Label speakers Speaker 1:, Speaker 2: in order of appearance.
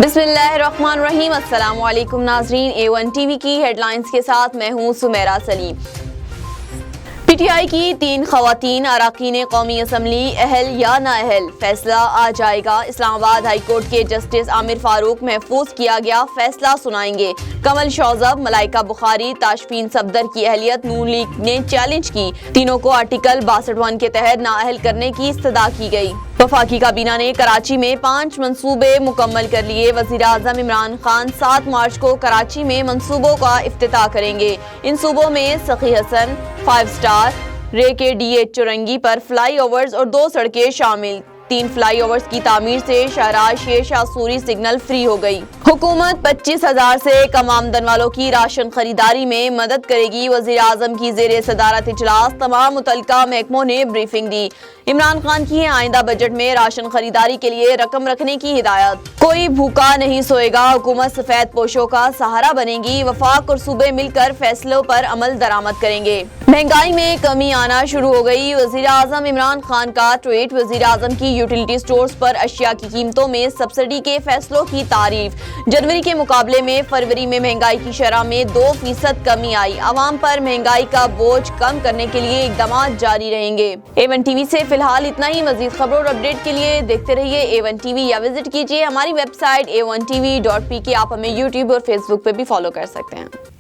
Speaker 1: बिस्मिल्लाहिर्रहमानिर्रहीम। अस्सलाम वालेकुम नाजरीन, A1 टीवी की हेडलाइंस के साथ मैं हूँ सुमेरा सलीम। PTI की 3 खवातीन अरकान कौमी असम्बली अहल या नाअहल, फैसला आ जाएगा। इस्लामाबाद हाई कोर्ट के जस्टिस आमिर फारूक महफूज किया गया फैसला सुनाएंगे। कमल शौजब, मलाइका बुखारी, ताशफीन सफदर की अहलियत नून लीग ने चैलेंज की। तीनों को आर्टिकल 62 के तहत नाअहल करने की इस्तदा की गई। वफाकी काबीना ने कराची में 5 मंसूबे मुकम्मल कर लिए। वज़ीर आज़म इमरान खान 7 मार्च को कराची में मंसूबों का इफ्तिताह करेंगे। इन सूबों में सखी हसन, 5 स्टार, रे के DH चौरंगी पर फ्लाई ओवर्स और 2 सड़कें शामिल। 3 फ्लाई ओवर्स की तामीर से शाहराह शेर शाह सूरी सिग्नल फ्री हो गई। हुकूमत 25,000 से कम आमदन वालों की राशन खरीदारी में मदद करेगी। वज़ीर आज़म की ज़ेरे सदारत इजलास तमाम मुतल्लिका महकमों ने ब्रीफिंग दी। इमरान खान की आइंदा बजट में राशन खरीदारी के लिए रकम रखने की हिदायत। कोई भूखा नहीं सोएगा, हुकूमत सफेद पोशों का सहारा बनेगी। वफाक और सूबे मिलकर फैसलों पर अमल दरामद करेंगे। महंगाई में कमी आना शुरू हो गई। वज़ीर आज़म इमरान खान का ट्वीट। वज़ीर आज़म की यूटिलिटी स्टोर्स पर अशिया की कीमतों में सब्सिडी के फैसलों की तारीफ। जनवरी के मुकाबले में फरवरी में महंगाई की शरह में 2% कमी आई। आवाम पर महंगाई का बोझ कम करने के लिए इक़दाम जारी रहेंगे। A1 टीवी से फिलहाल इतना ही। मज़ीद खबरों और अपडेट के लिए देखते रहिए A1 टीवी या विजिट कीजिए हमारी वेबसाइट a1tv.pk। आप हमें यूट्यूब और फेसबुक पे भी फॉलो कर सकते हैं।